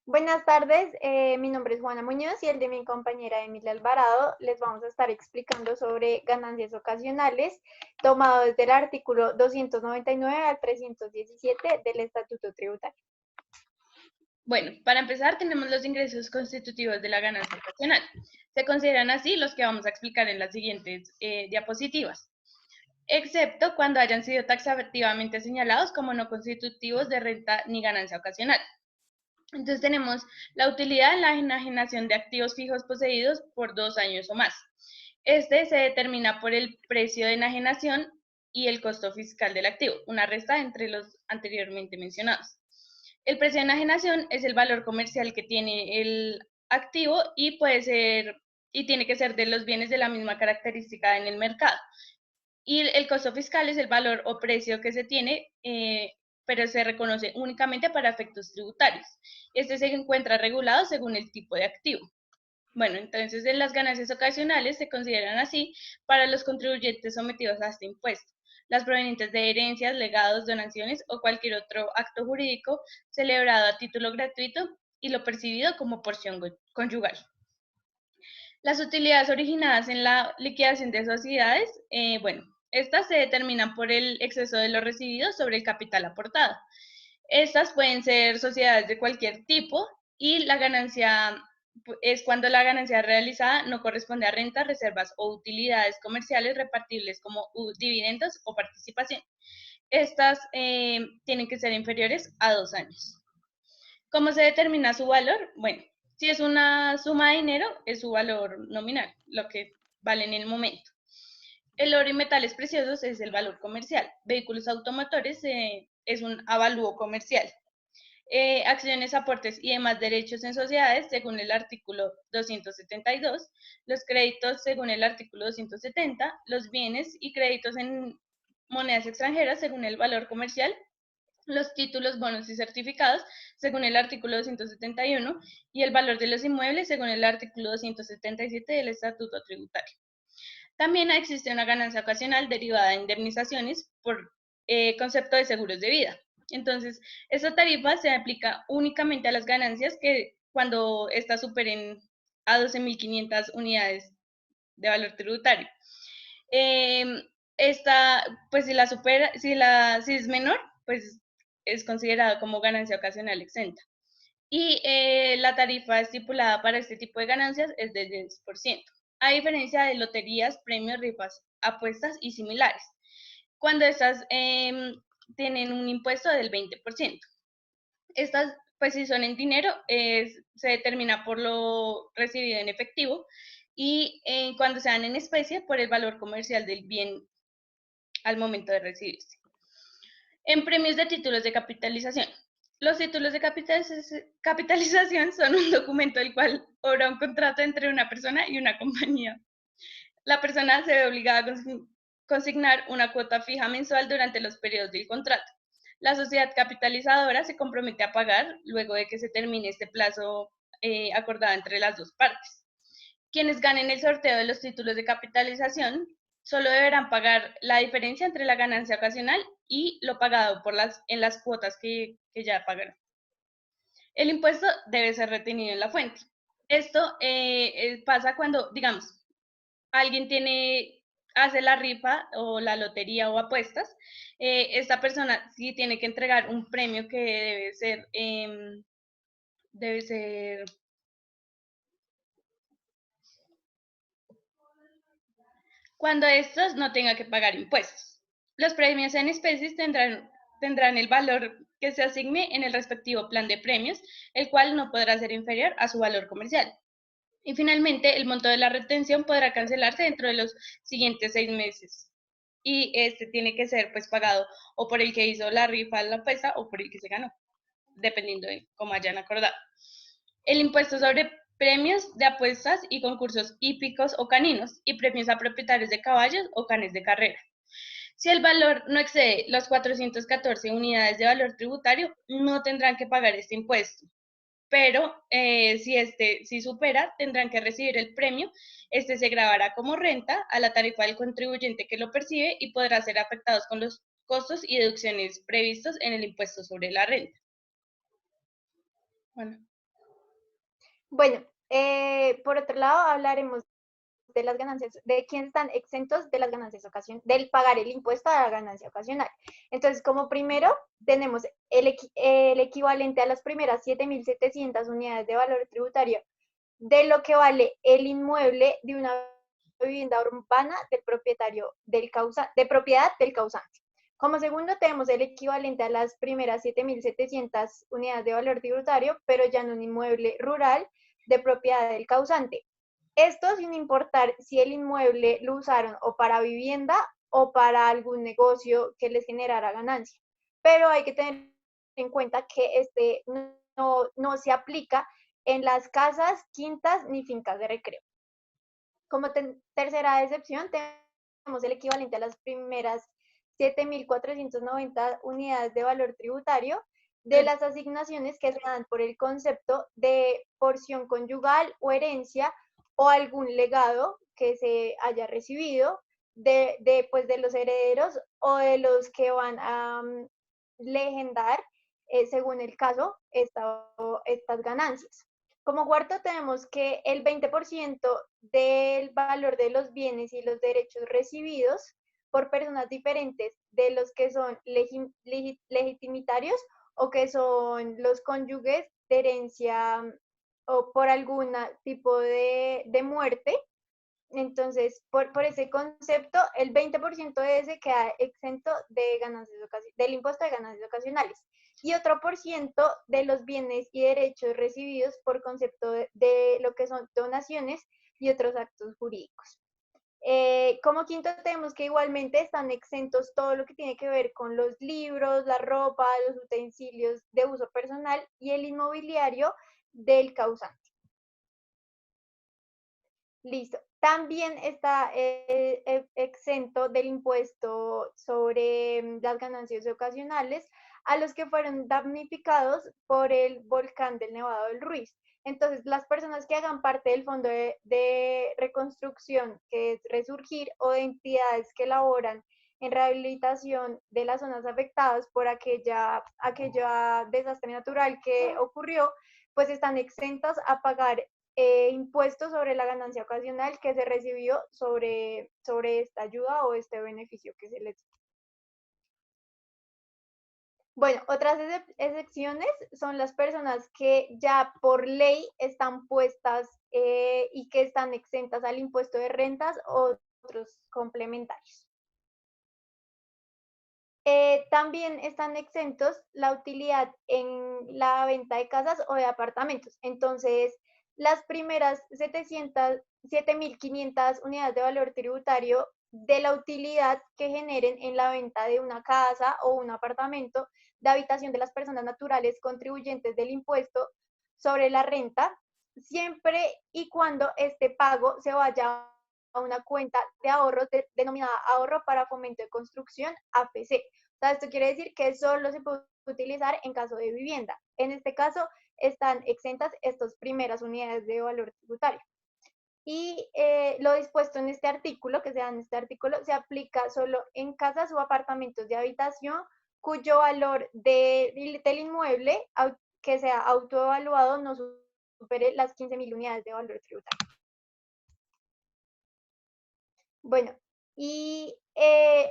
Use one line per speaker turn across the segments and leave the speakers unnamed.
Buenas tardes, mi nombre es Juana Muñoz y el de mi compañera Emilia Alvarado. Les vamos a estar explicando sobre ganancias ocasionales, tomado desde el artículo 299 al 317 del Estatuto Tributario.
Bueno, para empezar tenemos los ingresos constitutivos de la ganancia ocasional. Se consideran así los que vamos a explicar en las siguientes diapositivas, excepto cuando hayan sido taxativamente señalados como no constitutivos de renta ni ganancia ocasional. Entonces tenemos la utilidad en la enajenación de activos fijos poseídos por 2 años o más. Este se determina por el precio de enajenación y el costo fiscal del activo, una resta entre los anteriormente mencionados. El precio de enajenación es el valor comercial que tiene el activo y tiene que ser de los bienes de la misma característica en el mercado. Y el costo fiscal es el valor o precio que se tiene, pero se reconoce únicamente para efectos tributarios. Este se encuentra regulado según el tipo de activo. Bueno, entonces en las ganancias ocasionales se consideran así para los contribuyentes sometidos a este impuesto. Las provenientes de herencias, legados, donaciones o cualquier otro acto jurídico celebrado a título gratuito y lo percibido como porción conyugal. Las utilidades originadas en la liquidación de sociedades, estas se determinan por el exceso de lo recibido sobre el capital aportado. Estas pueden ser sociedades de cualquier tipo y la ganancia es cuando la ganancia realizada no corresponde a rentas, reservas o utilidades comerciales repartibles como dividendos o participación. Estas tienen que ser inferiores a 2 años. ¿Cómo se determina su valor? Bueno, si es una suma de dinero, es su valor nominal, lo que vale en el momento. El oro y metales preciosos es el valor comercial. Vehículos automotores es un avalúo comercial. Acciones, aportes y demás derechos en sociedades según el artículo 272, los créditos según el artículo 270, los bienes y créditos en monedas extranjeras según el valor comercial, los títulos, bonos y certificados según el artículo 271 y el valor de los inmuebles según el artículo 277 del Estatuto Tributario. También existe una ganancia ocasional derivada de indemnizaciones por concepto de seguros de vida. Entonces, esta tarifa se aplica únicamente a las ganancias que cuando estas superen a 12.500 unidades de valor tributario. Esta, pues si la supera, si es menor, pues es considerado como ganancia ocasional exenta. Y la tarifa estipulada para este tipo de ganancias es del 10%, a diferencia de loterías, premios, rifas, apuestas y similares, cuando estas tienen un impuesto del 20%. Estas, pues si son en dinero, se determina por lo recibido en efectivo y cuando se dan en especie, por el valor comercial del bien al momento de recibirse. En premios de títulos de capitalización. Los títulos de capitalización son un documento del cual obra un contrato entre una persona y una compañía. La persona se ve obligada a consignar una cuota fija mensual durante los periodos del contrato. La sociedad capitalizadora se compromete a pagar luego de que se termine este plazo acordado entre las dos partes. Quienes ganen el sorteo de los títulos de capitalización solo deberán pagar la diferencia entre la ganancia ocasional y lo pagado en las cuotas que ya pagaron. El impuesto debe ser retenido en la fuente. Esto pasa cuando, digamos, alguien hace la rifa o la lotería o apuestas, esta persona sí tiene que entregar un premio que debe ser cuando estos no tengan que pagar impuestos. Los premios en especies tendrán el valor que se asigne en el respectivo plan de premios, el cual no podrá ser inferior a su valor comercial. Y finalmente, el monto de la retención podrá cancelarse dentro de los siguientes 6 meses. Y este tiene que ser pues pagado o por el que hizo la rifa, la apuesta, o por el que se ganó, dependiendo de cómo hayan acordado. El impuesto sobre premios de apuestas y concursos hípicos o caninos y premios a propietarios de caballos o canes de carrera. Si el valor no excede las 414 unidades de valor tributario, no tendrán que pagar este impuesto. Pero si supera, tendrán que recibir el premio. Este se grabará como renta a la tarifa del contribuyente que lo percibe y podrá ser afectados con los costos y deducciones previstos en el impuesto sobre la renta. Bueno.
Bueno, por otro lado, hablaremos de las ganancias, de quienes están exentos de las ganancias ocasionales, del pagar el impuesto a la ganancia ocasional. Entonces, como primero, tenemos el equivalente a las primeras 7.700 unidades de valor tributario de lo que vale el inmueble de una vivienda urbana del propietario de propiedad del causante. Como segundo, tenemos el equivalente a las primeras 7.700 unidades de valor tributario, pero ya en un inmueble rural de propiedad del causante. Esto sin importar si el inmueble lo usaron o para vivienda o para algún negocio que les generara ganancia. Pero hay que tener en cuenta que este no se aplica en las casas, quintas ni fincas de recreo. Como tercera excepción, tenemos el equivalente a las primeras 7.490 unidades de valor tributario de las asignaciones que se dan por el concepto de porción conyugal o herencia o algún legado que se haya recibido pues, de los herederos o de los que van a legendar, según el caso, estas ganancias. Como cuarto, tenemos que el 20% del valor de los bienes y los derechos recibidos por personas diferentes de los que son legitimitarios o que son los cónyuges de herencia o por algún tipo de muerte. Entonces, por ese concepto, el 20% de ese queda exento de ganancias del impuesto de ganancias ocasionales y otro por ciento de los bienes y derechos recibidos por concepto de lo que son donaciones y otros actos jurídicos. Como quinto tenemos que igualmente están exentos todo lo que tiene que ver con los libros, la ropa, los utensilios de uso personal y el inmobiliario del causante. Listo. También está exento del impuesto sobre las ganancias ocasionales a los que fueron damnificados por el volcán del Nevado del Ruiz. Entonces, las personas que hagan parte del Fondo de Reconstrucción, que es Resurgir, o de entidades que elaboran en rehabilitación de las zonas afectadas por aquella desastre natural que ocurrió, pues están exentas a pagar impuestos sobre la ganancia ocasional que se recibió sobre esta ayuda o este beneficio que se les dio. Bueno, otras excepciones son las personas que ya por ley están puestas y que están exentas al impuesto de rentas o otros complementarios. También están exentos la utilidad en la venta de casas o de apartamentos. Entonces, las primeras 7.500 unidades de valor tributario de la utilidad que generen en la venta de una casa o un apartamento de habitación de las personas naturales contribuyentes del impuesto sobre la renta, siempre y cuando este pago se vaya a una cuenta de ahorros denominada Ahorro para Fomento de Construcción, AFC. O sea, esto quiere decir que solo se puede utilizar en caso de vivienda. En este caso, están exentas estas primeras unidades de valor tributario. Y lo dispuesto en este artículo, que se da en este artículo, se aplica solo en casas o apartamentos de habitación cuyo valor del inmueble que sea autoevaluado no supere las 15.000 unidades de valor tributario. Bueno, y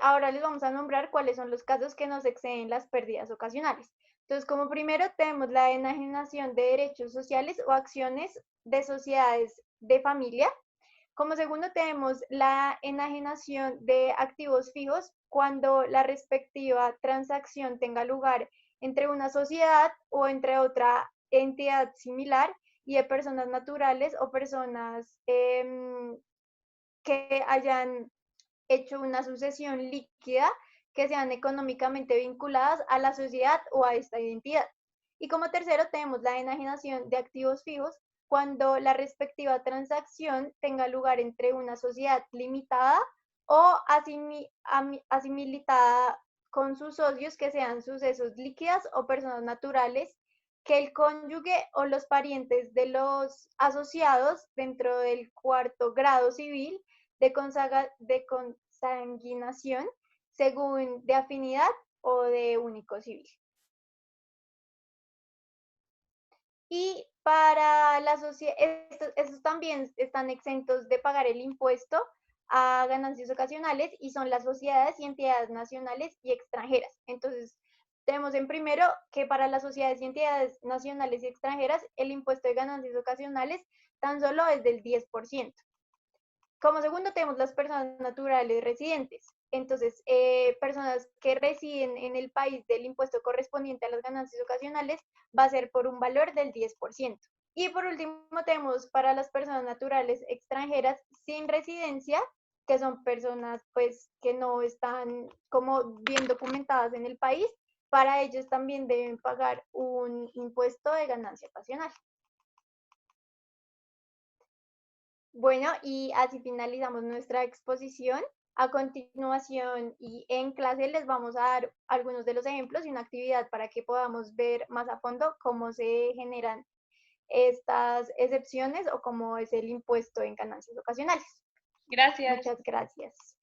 ahora les vamos a nombrar cuáles son los casos que nos exceden las pérdidas ocasionales. Entonces, como primero tenemos la enajenación de derechos sociales o acciones de sociedades de familia. Como segundo tenemos la enajenación de activos fijos cuando la respectiva transacción tenga lugar entre una sociedad o entre otra entidad similar y de personas naturales o personas que hayan hecho una sucesión líquida que sean económicamente vinculadas a la sociedad o a esta identidad. Y como tercero tenemos la enajenación de activos fijos cuando la respectiva transacción tenga lugar entre una sociedad limitada o asimilada con sus socios que sean sucesos líquidas o personas naturales que el cónyuge o los parientes de los asociados dentro del cuarto grado civil de consanguinación según de afinidad o de único civil. Y para la sociedad, estos también están exentos de pagar el impuesto a ganancias ocasionales y son las sociedades y entidades nacionales y extranjeras. Entonces, tenemos en primero que para las sociedades y entidades nacionales y extranjeras el impuesto de ganancias ocasionales tan solo es del 10%. Como segundo tenemos las personas naturales residentes. Entonces, personas que residen en el país del impuesto correspondiente a las ganancias ocasionales va a ser por un valor del 10%. Y por último tenemos para las personas naturales extranjeras sin residencia, que son personas pues que no están como bien documentadas en el país, para ellos también deben pagar un impuesto de ganancia ocasional. Bueno, y así finalizamos nuestra exposición. A continuación y en clase les vamos a dar algunos de los ejemplos y una actividad para que podamos ver más a fondo cómo se generan estas excepciones o cómo es el impuesto en ganancias ocasionales.
Gracias.
Muchas gracias.